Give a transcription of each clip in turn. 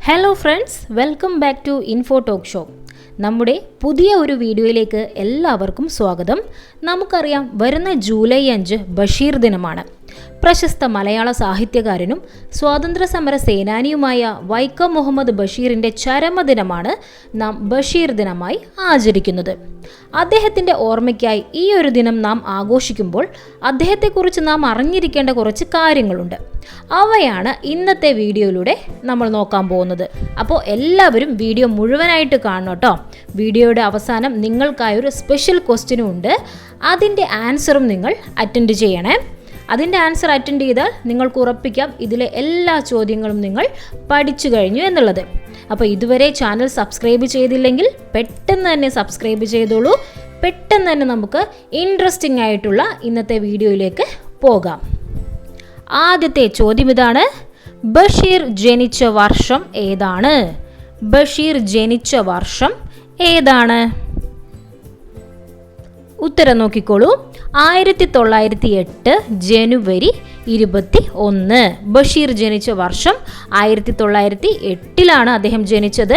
Hello friends, welcome back to info talk show. നമ്മുടെ പുതിയ ഒരു വീഡിയോയിലേക്ക് എല്ലാവർക്കും സ്വാഗതം. നമുക്കറിയാം, വരുന്ന ജൂലൈ 5 ബഷീർ ദിനമാണ്. പ്രശസ്ത മലയാള സാഹിത്യകാരനും സ്വാതന്ത്ര്യ സമര സേനാനിയുമായ വൈക്കം മുഹമ്മദ് ബഷീറിൻ്റെ ചരമദിനമാണ് നാം ബഷീർ ദിനമായി ആചരിക്കുന്നത്. അദ്ദേഹത്തിൻ്റെ ഓർമ്മയ്ക്കായി ഈ ഒരു ദിനം നാം ആഘോഷിക്കുമ്പോൾ അദ്ദേഹത്തെക്കുറിച്ച് നാം അറിഞ്ഞിരിക്കേണ്ട കുറച്ച് കാര്യങ്ങളുണ്ട്. അവയാണ് ഇന്നത്തെ വീഡിയോയിലൂടെ നമ്മൾ നോക്കാൻ പോകുന്നത്. അപ്പോൾ എല്ലാവരും വീഡിയോ മുഴുവനായിട്ട് കാണണം കേട്ടോ. വീഡിയോയുടെ അവസാനം നിങ്ങൾക്കായൊരു സ്പെഷ്യൽ ക്വസ്റ്റ്യനും ഉണ്ട്. അതിൻ്റെ ആൻസറും നിങ്ങൾ അറ്റൻഡ് ചെയ്യണേ. അതിൻ്റെ ആൻസർ അറ്റൻഡ് ചെയ്താൽ നിങ്ങൾക്ക് ഉറപ്പിക്കാം ഇതിലെ എല്ലാ ചോദ്യങ്ങളും നിങ്ങൾ പഠിച്ചു കഴിഞ്ഞു എന്നുള്ളത്. അപ്പോൾ ഇതുവരെ ചാനൽ സബ്സ്ക്രൈബ് ചെയ്തില്ലെങ്കിൽ പെട്ടെന്ന് തന്നെ സബ്സ്ക്രൈബ് ചെയ്തോളൂ. പെട്ടെന്ന് തന്നെ നമുക്ക് ഇൻട്രസ്റ്റിംഗ് ആയിട്ടുള്ള ഇന്നത്തെ വീഡിയോയിലേക്ക് പോകാം. ആദ്യത്തെ ചോദ്യം ഇതാണ്: ബഷീർ ജനിച്ച വർഷം ഏതാണ്? ബഷീർ ജനിച്ച വർഷം ഏതാണ്? ഉത്തരം നോക്കിക്കോളൂ. 1908 ജനുവരി 21. ബഷീർ ജനിച്ച വർഷം 1908 അദ്ദേഹം ജനിച്ചത്.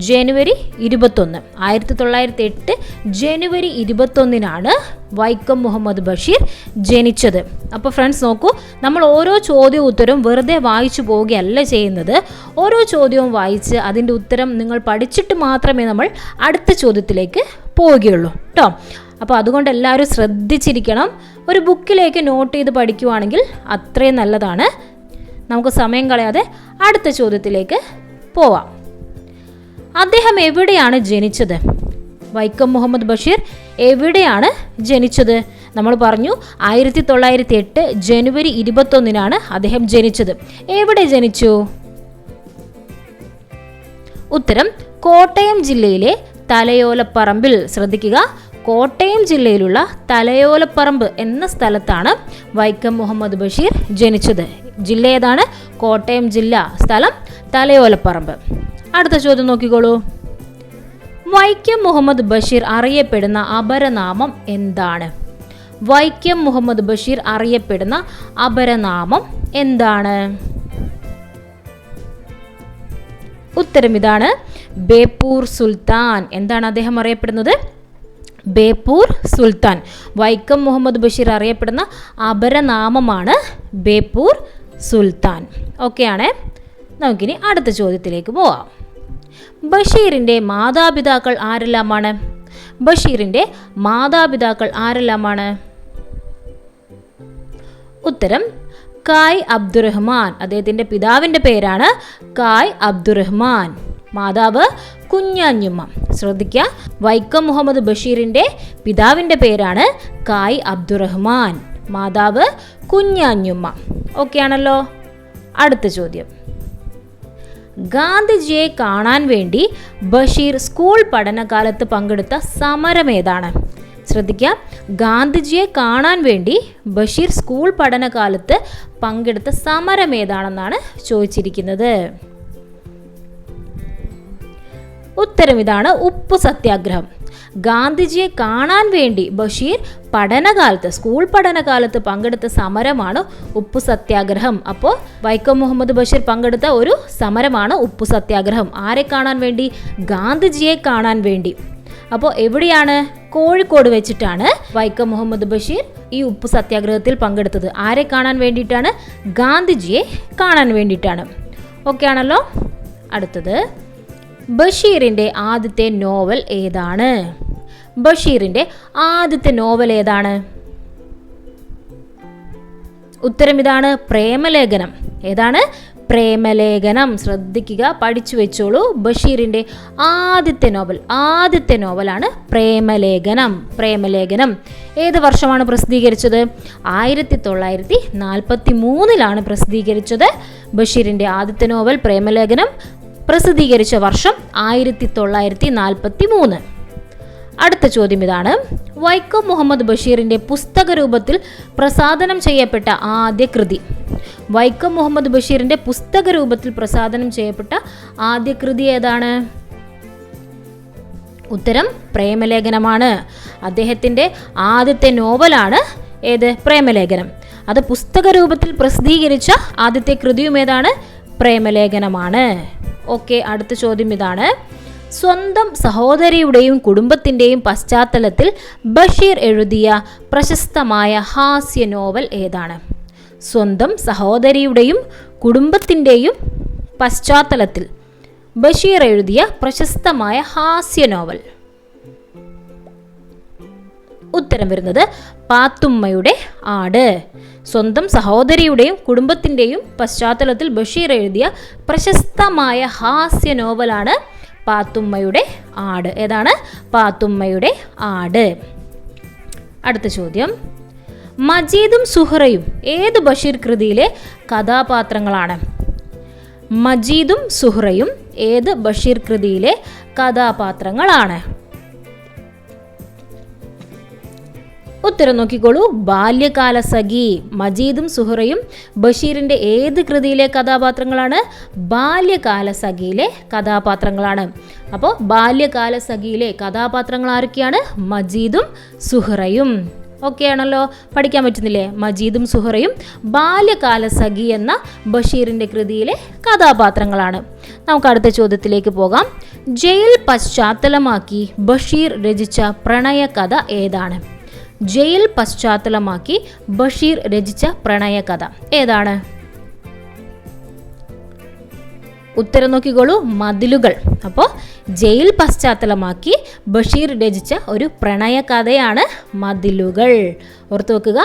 ജനുവരി 21. 1908 ജനുവരി 21 വൈക്കം മുഹമ്മദ് ബഷീർ ജനിച്ചത്. അപ്പോൾ ഫ്രണ്ട്സ് നോക്കൂ, നമ്മൾ ഓരോ ചോദ്യവും ഉത്തരവും വെറുതെ വായിച്ചു പോവുകയല്ല ചെയ്യുന്നത്. ഓരോ ചോദ്യവും വായിച്ച് അതിൻ്റെ ഉത്തരം നിങ്ങൾ പഠിച്ചിട്ട് മാത്രമേ നമ്മൾ അടുത്ത ചോദ്യത്തിലേക്ക് പോവുകയുള്ളൂ കേട്ടോ. അപ്പോൾ അതുകൊണ്ട് എല്ലാവരും ശ്രദ്ധിച്ചിരിക്കണം. ഒരു ബുക്കിലേക്ക് നോട്ട് ചെയ്ത് പഠിക്കുവാണെങ്കിൽ അത്രയും നല്ലതാണ്. നമുക്ക് സമയം കളയാതെ അടുത്ത ചോദ്യത്തിലേക്ക് പോവാം. അദ്ദേഹം എവിടെയാണ് ജനിച്ചത്? വൈക്കം മുഹമ്മദ് ബഷീർ എവിടെയാണ് ജനിച്ചത്? നമ്മൾ പറഞ്ഞു 1908 ജനുവരി 21 അദ്ദേഹം ജനിച്ചത്. എവിടെ ജനിച്ചു? ഉത്തരം കോട്ടയം ജില്ലയിലെ തലയോലപ്പറമ്പിൽ. ശ്രദ്ധിക്കുക, കോട്ടയം ജില്ലയിലുള്ള തലയോലപ്പറമ്പ് എന്ന സ്ഥലത്താണ് വൈക്കം മുഹമ്മദ് ബഷീർ ജനിച്ചത്. ജില്ല ഏതാണ്? കോട്ടയം ജില്ല, സ്ഥലം തലയോലപ്പറമ്പ്. അടുത്ത ചോദ്യം നോക്കിക്കോളൂ. വൈക്കം മുഹമ്മദ് ബഷീർ അറിയപ്പെടുന്ന അപരനാമം എന്താണ്? വൈക്കം മുഹമ്മദ് ബഷീർ അറിയപ്പെടുന്ന അപരനാമം എന്താണ്? ഉത്തരം ഇതാണ്: ബേപ്പൂർ സുൽത്താൻ. എന്താണ് അദ്ദേഹം അറിയപ്പെടുന്നത്? ബേപ്പൂർ സുൽത്താൻ. വൈക്കം മുഹമ്മദ് ബഷീർ അറിയപ്പെടുന്ന അപരനാമമാണ് ബേപ്പൂർ സുൽത്താൻ. ഓക്കെയാണ്. നമുക്കിനി അടുത്ത ചോദ്യത്തിലേക്ക് പോവാം. ബഷീറിൻ്റെ മാതാപിതാക്കൾ ആരെല്ലാമാണ്? ബഷീറിൻ്റെ മാതാപിതാക്കൾ ആരെല്ലാമാണ്? ഉത്തരം കായ് അബ്ദുറഹ്മാൻ. അദ്ദേഹത്തിൻ്റെ പിതാവിൻ്റെ പേരാണ് കായ് അബ്ദുറഹ്മാൻ. മാതാവ് കുഞ്ഞാഞ്ഞുമ്മ. ശ്രദ്ധിക്കുക, വൈക്കം മുഹമ്മദ് ബഷീറിൻ്റെ പിതാവിൻ്റെ പേരാണ് കായ് അബ്ദുറഹ്മാൻ, മാതാവ് കുഞ്ഞാഞ്ഞുമ്മ. ഓക്കെ ആണല്ലോ. അടുത്ത ചോദ്യം: ഗാന്ധിജിയെ കാണാൻ വേണ്ടി ബഷീർ സ്കൂൾ പഠനകാലത്ത് പങ്കെടുത്ത സമരം ഏതാണ്? ശ്രദ്ധിക്കുക, ഗാന്ധിജിയെ കാണാൻ വേണ്ടി ബഷീർ സ്കൂൾ പഠനകാലത്ത് പങ്കെടുത്ത സമരം ഏതാണെന്നാണ് ചോദിച്ചിരിക്കുന്നത്. ഉത്തരം ഇതാണ്: ഉപ്പു സത്യാഗ്രഹം. ഗാന്ധിജിയെ കാണാൻ വേണ്ടി ബഷീർ സ്കൂൾ പഠനകാലത്ത് പങ്കെടുത്ത സമരമാണ് ഉപ്പു സത്യാഗ്രഹം. അപ്പോൾ വൈക്കം മുഹമ്മദ് ബഷീർ പങ്കെടുത്ത ഒരു സമരമാണ് ഉപ്പു സത്യാഗ്രഹം. ആരെ കാണാൻ വേണ്ടി? ഗാന്ധിജിയെ കാണാൻ വേണ്ടി. അപ്പോൾ എവിടെയാണ്? കോഴിക്കോട് വെച്ചിട്ടാണ് വൈക്കം മുഹമ്മദ് ബഷീർ ഈ ഉപ്പു സത്യാഗ്രഹത്തിൽ പങ്കെടുത്തത്. ആരെ കാണാൻ വേണ്ടിയിട്ടാണ്? ഗാന്ധിജിയെ കാണാൻ വേണ്ടിയിട്ടാണ്. ഓക്കെ ആണല്ലോ. അടുത്തത്: ബഷീറിൻ്റെ ആദ്യത്തെ നോവൽ ഏതാണ്? ബഷീറിൻ്റെ ആദ്യത്തെ നോവൽ ഏതാണ്? ഉത്തരം ഇതാണ്: പ്രേമലേഖനം. ഏതാണ്? പ്രേമലേഖനം. ശ്രദ്ധിക്കുക, പഠിച്ചു വെച്ചോളൂ. ബഷീറിൻ്റെ ആദ്യത്തെ നോവലാണ് പ്രേമലേഖനം. പ്രേമലേഖനം ഏത് വർഷമാണ് പ്രസിദ്ധീകരിച്ചത്? 1943 പ്രസിദ്ധീകരിച്ചത്. ബഷീറിൻ്റെ ആദ്യത്തെ നോവൽ പ്രേമലേഖനം പ്രസിദ്ധീകരിച്ച വർഷം 1943. അടുത്ത ചോദ്യം ഇതാണ്: വൈക്കം മുഹമ്മദ് ബഷീറിൻ്റെ പുസ്തക രൂപത്തിൽ പ്രസാധനം ചെയ്യപ്പെട്ട ആദ്യ കൃതി? വൈക്കം മുഹമ്മദ് ബഷീറിൻ്റെ പുസ്തക രൂപത്തിൽ പ്രസാധനം ചെയ്യപ്പെട്ട ആദ്യ കൃതി ഏതാണ്? ഉത്തരം പ്രേമലേഖനമാണ്. അദ്ദേഹത്തിൻ്റെ ആദ്യത്തെ നോവലാണ് ഏത്? പ്രേമലേഖനം. അത് പുസ്തക രൂപത്തിൽ പ്രസിദ്ധീകരിച്ച ആദ്യത്തെ കൃതിയും ഏതാണ്? പ്രേമലേഖനമാണ്. ഓക്കെ, അടുത്ത ചോദ്യം ഇതാണ്. സ്വന്തം സഹോദരിയുടെയും കുടുംബത്തിൻ്റെയും പശ്ചാത്തലത്തിൽ ബഷീർ എഴുതിയ പ്രശസ്തമായ ഹാസ്യ നോവൽ ഏതാണ്? സ്വന്തം സഹോദരിയുടെയും കുടുംബത്തിൻ്റെയും പശ്ചാത്തലത്തിൽ ബഷീർ എഴുതിയ പ്രശസ്തമായ ഹാസ്യ നോവൽ. ഉത്തരം വരുന്നത് പാത്തുമ്മയുടെ ആട്. സ്വന്തം സഹോദരിയുടെയും കുടുംബത്തിൻ്റെയും പശ്ചാത്തലത്തിൽ ബഷീർ എഴുതിയ പ്രശസ്തമായ ഹാസ്യ നോവലാണ് പാത്തുമ്മയുടെ ആട്. ഏതാണ്? പാത്തുമ്മയുടെ ആട്. അടുത്ത ചോദ്യം, മജീദും സുഹറയും ഏത് ബഷീർ കൃതിയിലെ കഥാപാത്രങ്ങളാണ്? മജീദും സുഹറയും ഏത് ബഷീർ കൃതിയിലെ കഥാപാത്രങ്ങളാണ്? ഉത്തരം നോക്കിക്കോളൂ. ബാല്യകാല സഖി. മജീദും സുഹറയും ബഷീറിൻ്റെ ഏത് കൃതിയിലെ കഥാപാത്രങ്ങളാണ്? ബാല്യകാല സഖിയിലെ കഥാപാത്രങ്ങളാണ്. അപ്പോൾ ബാല്യകാല സഖിയിലെ കഥാപാത്രങ്ങൾ ആരൊക്കെയാണ്? മജീദും സുഹറയും. ഓക്കെ ആണല്ലോ, പഠിക്കാൻ പറ്റുന്നില്ലേ? മജീദും സുഹറയും ബാല്യകാല സഖി എന്ന ബഷീറിൻ്റെ കൃതിയിലെ കഥാപാത്രങ്ങളാണ്. നമുക്ക് അടുത്ത ചോദ്യത്തിലേക്ക് പോകാം. ജയിൽ പശ്ചാത്തലമാക്കി ബഷീർ രചിച്ച പ്രണയകഥ ഏതാണ്? ജയിൽ പശ്ചാത്തലമാക്കി ബഷീർ രചിച്ച പ്രണയകഥ ഏതാണ്? ഉത്തരം നോക്കിക്കോളൂ. മതിലുകൾ. അപ്പോൾ ജയിൽ പശ്ചാത്തലമാക്കി ബഷീർ രചിച്ച ഒരു പ്രണയകഥയാണ് മതിലുകൾ. ഓർത്തു വെക്കുക,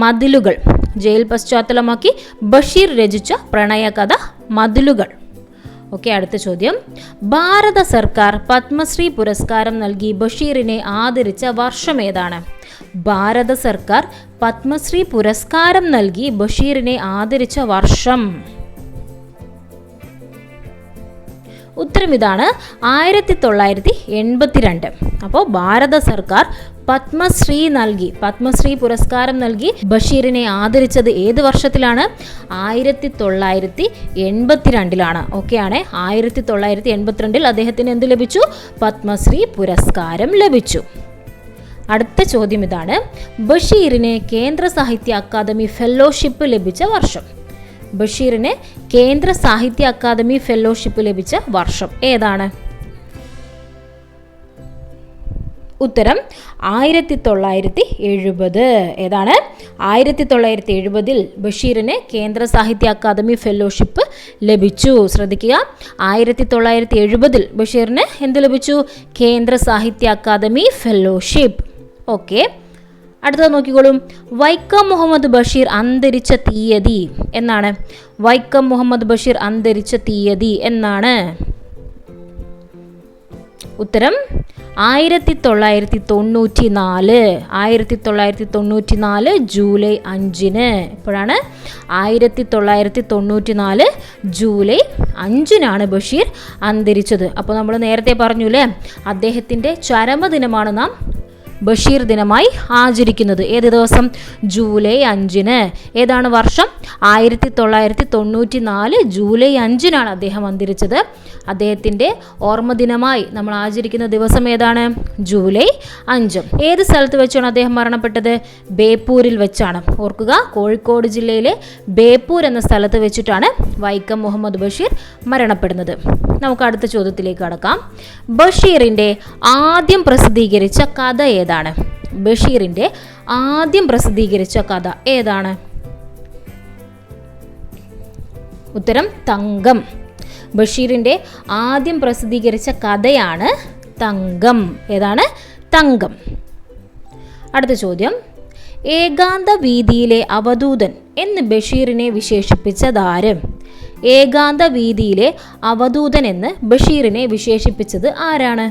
മതിലുകൾ. ജയിൽ പശ്ചാത്തലമാക്കി ബഷീർ രചിച്ച പ്രണയകഥ മതിലുകൾ. ഓക്കെ, അടുത്ത ചോദ്യം. ഭാരത സർക്കാർ പത്മശ്രീ പുരസ്കാരം നൽകി ബഷീറിനെ ആദരിച്ച വർഷം ഏതാണ്? ഭാരത സർക്കാർ പത്മശ്രീ പുരസ്കാരം നൽകി ബഷീറിനെ ആദരിച്ച വർഷം. ഉത്തരം ഇതാണ്, 1982. അപ്പോൾ ഭാരത സർക്കാർ പത്മശ്രീ പുരസ്കാരം നൽകി ബഷീറിനെ ആദരിച്ചത് ഏത് വർഷത്തിലാണ്? 1982. ഓക്കെ ആണ്. 1982 അദ്ദേഹത്തിന് എന്ത് ലഭിച്ചു? പത്മശ്രീ പുരസ്കാരം ലഭിച്ചു. അടുത്ത ചോദ്യം ഇതാണ്. ബഷീറിന് കേന്ദ്ര സാഹിത്യ അക്കാദമി ഫെലോഷിപ്പ് ലഭിച്ച വർഷം. ബഷീറിന് കേന്ദ്ര സാഹിത്യ അക്കാദമി ഫെലോഷിപ്പ് ലഭിച്ച വർഷം ഏതാണ്? ഉത്തരം 1970. ഏതാണ്? 1970 ബഷീറിന് കേന്ദ്ര സാഹിത്യ അക്കാദമി ഫെലോഷിപ്പ് ലഭിച്ചു. ശ്രദ്ധിക്കുക, 1970 ബഷീറിന് എന്ത് ലഭിച്ചു? കേന്ദ്ര സാഹിത്യ അക്കാദമി ഫെലോഷിപ്പ്. ഓക്കെ, അടുത്തത് നോക്കിക്കോളും. വൈക്കം മുഹമ്മദ് ബഷീർ അന്തരിച്ച തീയതി എന്നാണ്? വൈക്കം മുഹമ്മദ് ബഷീർ അന്തരിച്ച തീയതി എന്നാണ്? ഉത്തരം 1994. 1994 ജൂലൈ 5. എപ്പോഴാണ്? 1994 ജൂലൈ 5 ബഷീർ അന്തരിച്ചത്. അപ്പോൾ നമ്മൾ നേരത്തെ പറഞ്ഞു അല്ലേ, അദ്ദേഹത്തിൻ്റെ ചരമദിനമാണ് നാം ബഷീർ ദിനമായി ആചരിക്കുന്നത്. ഏത് ദിവസം? ജൂലൈ 5. ഏതാണ് വർഷം? 1994 ജൂലൈ 5 അദ്ദേഹം അന്തരിച്ചത്. അദ്ദേഹത്തിൻ്റെ ഓർമ്മ ദിനമായി നമ്മൾ ആചരിക്കുന്ന ദിവസം ഏതാണ്? ജൂലൈ 5. ഏത് സ്ഥലത്ത് വെച്ചാണ് അദ്ദേഹം മരണപ്പെട്ടത്? ബേപ്പൂരിൽ വെച്ചാണ്. ഓർക്കുക, കോഴിക്കോട് ജില്ലയിലെ ബേപ്പൂർ എന്ന സ്ഥലത്ത് വെച്ചിട്ടാണ് വൈക്കം മുഹമ്മദ് ബഷീർ മരണപ്പെടുന്നത്. നമുക്ക് അടുത്ത ചോദ്യത്തിലേക്ക് കടക്കാം. ബഷീറിൻ്റെ ആദ്യം പ്രസിദ്ധീകരിച്ച കഥ ഏതാണ്? ബഷീറിൻ്റെ ആദ്യം പ്രസിദ്ധീകരിച്ച കഥ ഏതാണ്? ഉത്തരം തങ്കം. ബഷീറിൻ്റെ ആദ്യം പ്രസിദ്ധീകരിച്ച കഥയാണ് തങ്കം. ഏതാണ്? തങ്കം. അടുത്ത ചോദ്യം. ഏകാന്ത വീതിയിലെ അവധൂതൻ എന്ന് ബഷീറിനെ വിശേഷിപ്പിച്ചതാര്? ഏകാന്ത വീതിയിലെ അവധൂതൻ എന്ന് ബഷീറിനെ വിശേഷിപ്പിച്ചത് ആരാണ്?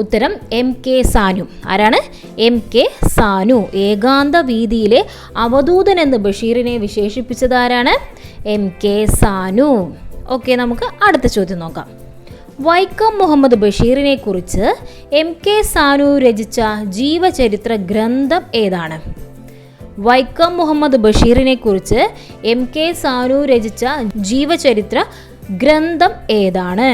ഉത്തരം MK സാനു. ആരാണ്? MK സാനു. ഏകാന്ത വീതിയിലെ അവധൂതൻ എന്ന് ബഷീറിനെ വിശേഷിപ്പിച്ചത് ആരാണ്? MK സാനു. ഓക്കെ, നമുക്ക് അടുത്ത ചോദ്യം നോക്കാം. വൈക്കം മുഹമ്മദ് ബഷീറിനെ കുറിച്ച് MK സാനു രചിച്ച ജീവചരിത്ര ഗ്രന്ഥം ഏതാണ്? വൈക്കം മുഹമ്മദ് ബഷീറിനെ കുറിച്ച് MK സാനു രചിച്ച ജീവചരിത്ര ഗ്രന്ഥം ഏതാണ്?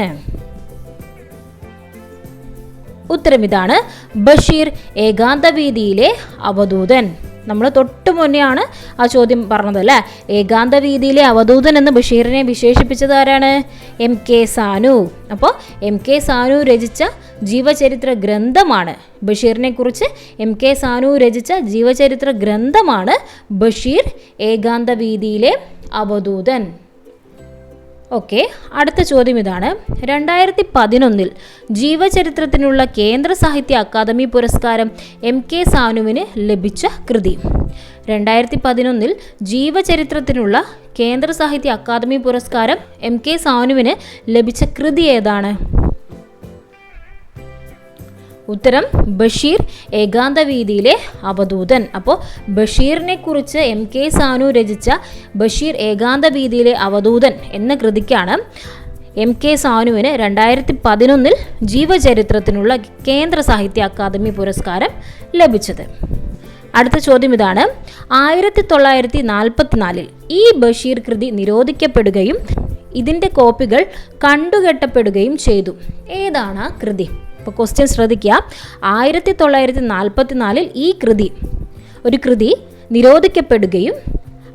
ഉത്തരം ഇതാണ്, ബഷീർ ഏകാന്തവീതിയിലെ അവധൂതൻ. നമ്മൾ തൊട്ട് മുന്നെയാണ് ആ ചോദ്യം പറഞ്ഞത് അല്ലേ. ഏകാന്ത വീതിയിലെ അവധൂതൻ എന്ന് ബഷീറിനെ വിശേഷിപ്പിച്ചത് ആരാണ്? MK സാനു. അപ്പോൾ MK സാനു രചിച്ച ജീവചരിത്ര ഗ്രന്ഥമാണ് ബഷീറിനെ കുറിച്ച് MK സാനു രചിച്ച ജീവചരിത്ര ഗ്രന്ഥമാണ് ബഷീർ ഏകാന്ത വീതിയിലെ അവധൂതൻ. ഓക്കെ, അടുത്ത ചോദ്യം ഇതാണ്. 2011 ജീവചരിത്രത്തിനുള്ള കേന്ദ്ര സാഹിത്യ അക്കാദമി പുരസ്കാരം MK സാനുവിന് ലഭിച്ച കൃതി. 2011 ജീവചരിത്രത്തിനുള്ള കേന്ദ്ര സാഹിത്യ അക്കാദമി പുരസ്കാരം MK സാനുവിന് ലഭിച്ച കൃതി ഏതാണ്? ഉത്തരം ബഷീർ ഏകാന്ത വീതിയിലെ അവധൂതൻ. അപ്പോൾ ബഷീറിനെ കുറിച്ച് MK സാനു രചിച്ച ബഷീർ ഏകാന്ത വീതിയിലെ അവധൂതൻ എന്ന കൃതിക്കാണ് MK സാനുവിന് 2011 ജീവചരിത്രത്തിനുള്ള കേന്ദ്ര സാഹിത്യ അക്കാദമി പുരസ്കാരം ലഭിച്ചത്. അടുത്ത ചോദ്യം ഇതാണ്. 1944 ഈ ബഷീർ കൃതി നിരോധിക്കപ്പെടുകയും ഇതിൻ്റെ കോപ്പികൾ കണ്ടുകെട്ടപ്പെടുകയും ചെയ്തു. ഏതാണ് ആ കൃതി? ഇപ്പോൾ ക്വസ്റ്റ്യൻ ശ്രദ്ധിക്കുക. 1944 ഈ ഒരു കൃതി നിരോധിക്കപ്പെടുകയും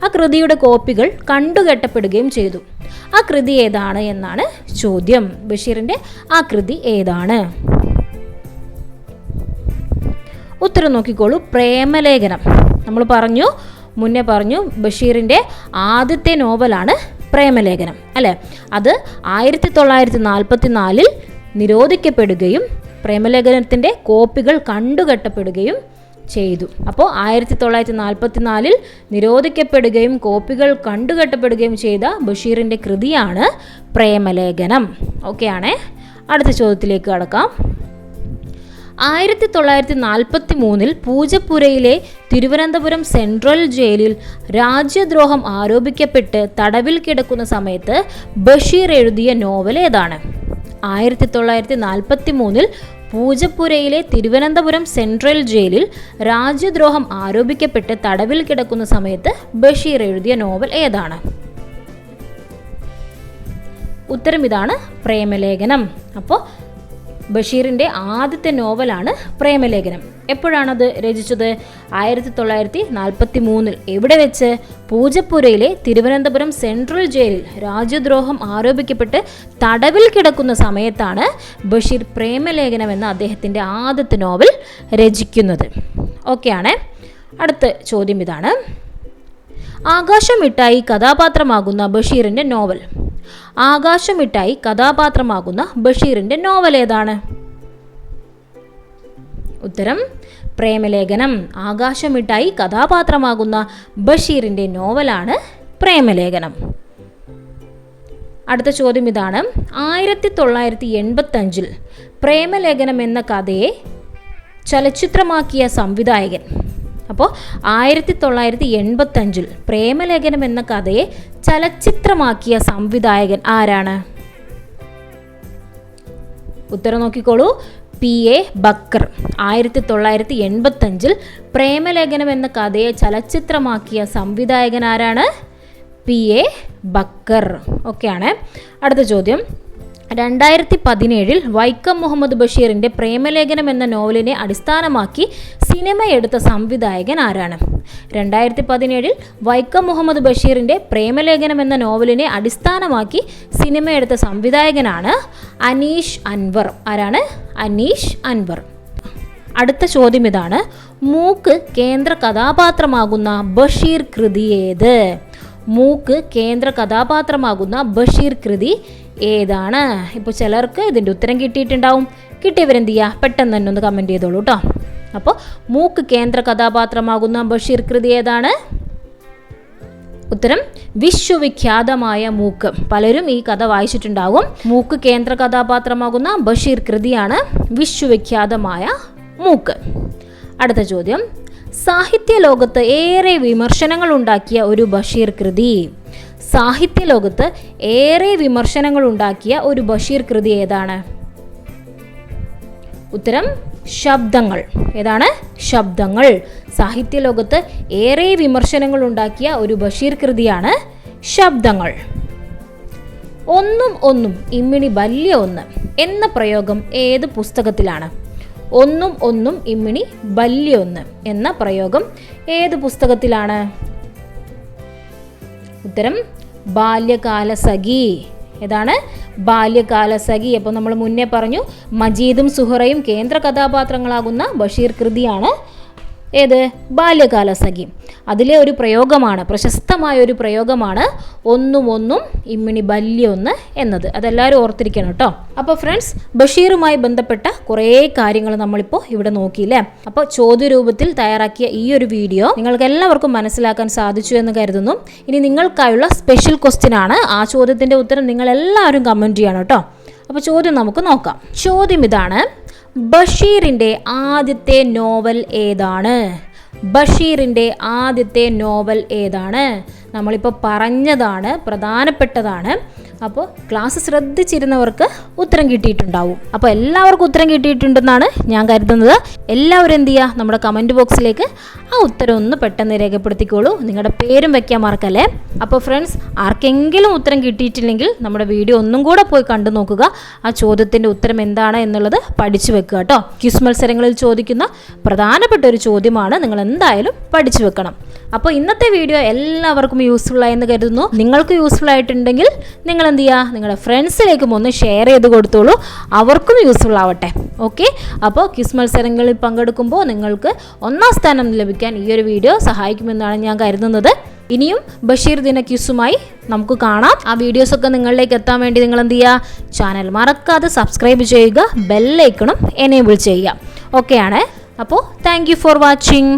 ആ കൃതിയുടെ കോപ്പികൾ കണ്ടുകെട്ടപ്പെടുകയും ചെയ്തു. ആ കൃതി ഏതാണ് എന്നാണ് ചോദ്യം. ബഷീറിൻ്റെ ആ കൃതി ഏതാണ്? ഉത്തരം നോക്കിക്കോളൂ. പ്രേമലേഖനം. നമ്മൾ മുന്നേ പറഞ്ഞു ബഷീറിൻ്റെ ആദ്യത്തെ നോവലാണ് പ്രേമലേഖനം അല്ലേ. അത് 1944 നിരോധിക്കപ്പെടുകയും പ്രേമലേഖനത്തിൻ്റെ കോപ്പികൾ കണ്ടുകെട്ടപ്പെടുകയും ചെയ്തു. അപ്പോൾ 1944 നിരോധിക്കപ്പെടുകയും കോപ്പികൾ കണ്ടുകെട്ടപ്പെടുകയും ചെയ്ത ബഷീറിൻ്റെ കൃതിയാണ് പ്രേമലേഖനം. ഓക്കെ ആണേ. അടുത്ത ചോദ്യത്തിലേക്ക് കടക്കാം. 1943 പൂജപ്പുരയിലെ തിരുവനന്തപുരം സെൻട്രൽ ജയിലിൽ രാജ്യദ്രോഹം ആരോപിക്കപ്പെട്ട് തടവിൽ കിടക്കുന്ന സമയത്ത് ബഷീർ എഴുതിയ നോവൽ ഏതാണ്? 1943 പൂജപ്പുരയിലെ തിരുവനന്തപുരം സെൻട്രൽ ജയിലിൽ രാജ്യദ്രോഹം ആരോപിക്കപ്പെട്ട് തടവിൽ കിടക്കുന്ന സമയത്ത് ബഷീർ എഴുതിയ നോവൽ ഏതാണ്? ഉത്തരം ഇതാണ്, പ്രേമലേഖനം. അപ്പോൾ ബഷീറിൻ്റെ ആദ്യത്തെ നോവലാണ് പ്രേമലേഖനം. എപ്പോഴാണത് രചിച്ചത്? 1943. എവിടെ വെച്ച്? പൂജപ്പുരയിലെ തിരുവനന്തപുരം സെൻട്രൽ ജയിലിൽ രാജ്യദ്രോഹം ആരോപിക്കപ്പെട്ട് തടവിൽ കിടക്കുന്ന സമയത്താണ് ബഷീർ പ്രേമലേഖനം എന്ന അദ്ദേഹത്തിൻ്റെ ആദ്യത്തെ നോവൽ രചിക്കുന്നത്. ഓക്കെ ആണേ. അടുത്ത ചോദ്യം ഇതാണ്. ആകാശമിട്ടായി കഥാപാത്രമാകുന്ന ബഷീറിൻ്റെ നോവൽ. ആകാശമിട്ടായി കഥാപാത്രമാകുന്ന ബഷീറിൻ്റെ നോവൽ ഏതാണ്? ഉത്തരം പ്രേമലേഖനം. ആകാശമിട്ടായി കഥാപാത്രമാകുന്ന ബഷീറിൻ്റെ നോവലാണ് പ്രേമലേഖനം. അടുത്ത ചോദ്യം ഇതാണ്. 1985 പ്രേമലേഖനം എന്ന കഥയെ ചലച്ചിത്രമാക്കിയ സംവിധായകൻ. അപ്പോൾ 1985 പ്രേമലേഖനം എന്ന കഥയെ ചലച്ചിത്രമാക്കിയ സംവിധായകൻ ആരാണ്? ഉത്തരം നോക്കിക്കോളൂ. PA ബക്കർ. 1985 പ്രേമലേഖനം എന്ന കഥയെ ചലച്ചിത്രമാക്കിയ സംവിധായകൻ ആരാണ്? PA ബക്കർ. ഓക്കെ ആണ്. അടുത്ത ചോദ്യം. 2017 വൈക്കം മുഹമ്മദ് ബഷീറിൻ്റെ പ്രേമലേഖനം എന്ന നോവലിനെ അടിസ്ഥാനമാക്കി സിനിമയെടുത്ത സംവിധായകൻ ആരാണ്? 2017 വൈക്കം മുഹമ്മദ് ബഷീറിൻ്റെ പ്രേമലേഖനം എന്ന നോവലിനെ അടിസ്ഥാനമാക്കി സിനിമയെടുത്ത സംവിധായകനാണ് അനീഷ് അൻവർ. ആരാണ്? അനീഷ് അൻവർ. അടുത്ത ചോദ്യം ഇതാണ്. മൂക്ക് കേന്ദ്ര കഥാപാത്രമാകുന്ന ബഷീർ കൃതി ഏത്? മൂക്ക് കേന്ദ്ര കഥാപാത്രമാകുന്ന ബഷീർ കൃതി ഏതാണ്? ഇപ്പോൾ ചിലർക്ക് ഇതിൻ്റെ ഉത്തരം കിട്ടിയിട്ടുണ്ടാവും. കിട്ടിയവരെന്ത് ചെയ്യുക? പെട്ടെന്ന് തന്നെ ഒന്ന് കമൻറ്റ് ചെയ്തോളൂ കേട്ടോ. അപ്പോൾ മൂക്ക് കേന്ദ്ര കഥാപാത്രമാകുന്ന ബഷീർ കൃതി ഏതാണ്? ഉത്തരം വിശ്വവിഖ്യാതമായ മൂക്ക്. പലരും ഈ കഥ വായിച്ചിട്ടുണ്ടാകും. മൂക്ക് കേന്ദ്ര കഥാപാത്രമാകുന്ന ബഷീർ കൃതിയാണ് വിശ്വവിഖ്യാതമായ മൂക്ക്. അടുത്ത ചോദ്യം. സാഹിത്യ ലോകത്ത് ഏറെ വിമർശനങ്ങൾ ഉണ്ടാക്കിയ ഒരു ബഷീർ കൃതി. സാഹിത്യ ലോകത്ത് ഏറെ വിമർശനങ്ങൾ ഉണ്ടാക്കിയ ഒരു ബഷീർ കൃതി ഏതാണ്? ഉത്തരം ശബ്ദങ്ങൾ. ഏതാണ്? ശബ്ദങ്ങൾ. സാഹിത്യ ലോകത്ത് ഏറെ വിമർശനങ്ങൾ ഉണ്ടാക്കിയ ഒരു ബഷീർ കൃതിയാണ് ശബ്ദങ്ങൾ. ഒന്നും ഒന്നും ഇമ്മിണി വലിയ ഒന്ന് എന്ന പ്രയോഗം ഏത് പുസ്തകത്തിലാണ്? ഒന്നും ഒന്നും ഇമ്മിണി ബല്യൊന്ന് എന്ന പ്രയോഗം ഏത് പുസ്തകത്തിലാണ്? ഉത്തരം ബാല്യകാലസഖി. ഏതാണ്? ബാല്യകാലസഖി. അപ്പോൾ നമ്മൾ മുന്നേ പറഞ്ഞു മജീദും സുഹറയും കേന്ദ്ര കഥാപാത്രങ്ങളാകുന്ന ബഷീർ കൃതിയാണ് ഏത്? ബാല്യകാലസഖി. അതിലെ ഒരു പ്രയോഗമാണ്, പ്രശസ്തമായ ഒരു പ്രയോഗമാണ് ഒന്നും ഒന്നും ഇമ്മിണി ബല്യൊന്ന് എന്നത്. അതെല്ലാവരും ഓർത്തിരിക്കണം കേട്ടോ. അപ്പോൾ ഫ്രണ്ട്സ്, ബഷീറുമായി ബന്ധപ്പെട്ട കുറേ കാര്യങ്ങൾ നമ്മളിപ്പോൾ ഇവിടെ നോക്കിയില്ലേ. അപ്പോൾ ചോദ്യരൂപത്തിൽ തയ്യാറാക്കിയ ഈ ഒരു വീഡിയോ നിങ്ങൾക്ക് എല്ലാവർക്കും മനസ്സിലാക്കാൻ സാധിച്ചു എന്ന് കരുതുന്നു. ഇനി നിങ്ങൾക്കായുള്ള സ്പെഷ്യൽ ക്വസ്റ്റ്യൻ ആണ്. ആ ചോദ്യത്തിൻ്റെ ഉത്തരം നിങ്ങൾ എല്ലാവരും കമൻറ്റ് ചെയ്യണം കേട്ടോ. അപ്പോൾ ചോദ്യം നമുക്ക് നോക്കാം. ചോദ്യം ഇതാണ്: ബഷീറിൻ്റെ ആദ്യത്തെ നോവൽ ഏതാണ്? ബഷീറിൻ്റെ ആദ്യത്തെ നോവൽ ഏതാണ്? നമ്മളിപ്പോൾ പറഞ്ഞതാണ്, പ്രധാനപ്പെട്ടതാണ്. അപ്പോൾ ക്ലാസ് ശ്രദ്ധിച്ചിരുന്നവർക്ക് ഉത്തരം കിട്ടിയിട്ടുണ്ടാവും. അപ്പോൾ എല്ലാവർക്കും ഉത്തരം കിട്ടിയിട്ടുണ്ടെന്നാണ് ഞാൻ കരുതുന്നത്. എല്ലാവരും എന്ത് ചെയ്യുക? നമ്മുടെ കമൻറ്റ് ബോക്സിലേക്ക് ആ ഉത്തരം ഒന്ന് പെട്ടെന്ന് രേഖപ്പെടുത്തിക്കോളൂ. നിങ്ങളുടെ പേരും വയ്ക്കാൻ മറക്കല്ലേ. അപ്പോൾ ഫ്രണ്ട്സ്, ആർക്കെങ്കിലും ഉത്തരം കിട്ടിയിട്ടില്ലെങ്കിൽ നമ്മുടെ വീഡിയോ ഒന്നും കൂടെ പോയി കണ്ടു നോക്കുക. ആ ചോദ്യത്തിൻ്റെ ഉത്തരം എന്താണ് എന്നുള്ളത് പഠിച്ചു വെക്കുക കേട്ടോ. ക്വിസ് മത്സരങ്ങളിൽ ചോദിക്കുന്ന പ്രധാനപ്പെട്ട ഒരു ചോദ്യമാണ്. നിങ്ങൾ എന്തായാലും പഠിച്ചു വെക്കണം. അപ്പോൾ ഇന്നത്തെ വീഡിയോ എല്ലാവർക്കും യൂസ്ഫുൾ ആയെന്ന് കരുതുന്നു. നിങ്ങൾക്ക് യൂസ്ഫുൾ ആയിട്ടുണ്ടെങ്കിൽ നിങ്ങൾ എന്ത് ചെയ്യുക? നിങ്ങളുടെ ഫ്രണ്ട്സിലേക്കും ഒന്ന് ഷെയർ ചെയ്ത് കൊടുത്തോളൂ. അവർക്കും യൂസ്ഫുൾ ആവട്ടെ. ഓക്കെ. അപ്പോൾ ക്വിസ് മത്സരങ്ങളിൽ പങ്കെടുക്കുമ്പോൾ നിങ്ങൾക്ക് 1ാം സ്ഥാനം ലഭിക്കാൻ ഈ ഒരു വീഡിയോ സഹായിക്കുമെന്നാണ് ഞാൻ കരുതുന്നത്. ഇനിയും ബഷീർ ദിന ക്വിസുമായി നമുക്ക് കാണാം. ആ വീഡിയോസൊക്കെ നിങ്ങളിലേക്ക് എത്താൻ വേണ്ടി നിങ്ങൾ എന്ത് ചെയ്യുക? ചാനൽ മറക്കാതെ സബ്സ്ക്രൈബ് ചെയ്യുക, ബെല്ലൈക്കണും എനേബിൾ ചെയ്യുക. ഓക്കെ ആണ്. അപ്പോൾ താങ്ക് യു ഫോർ വാച്ചിങ്.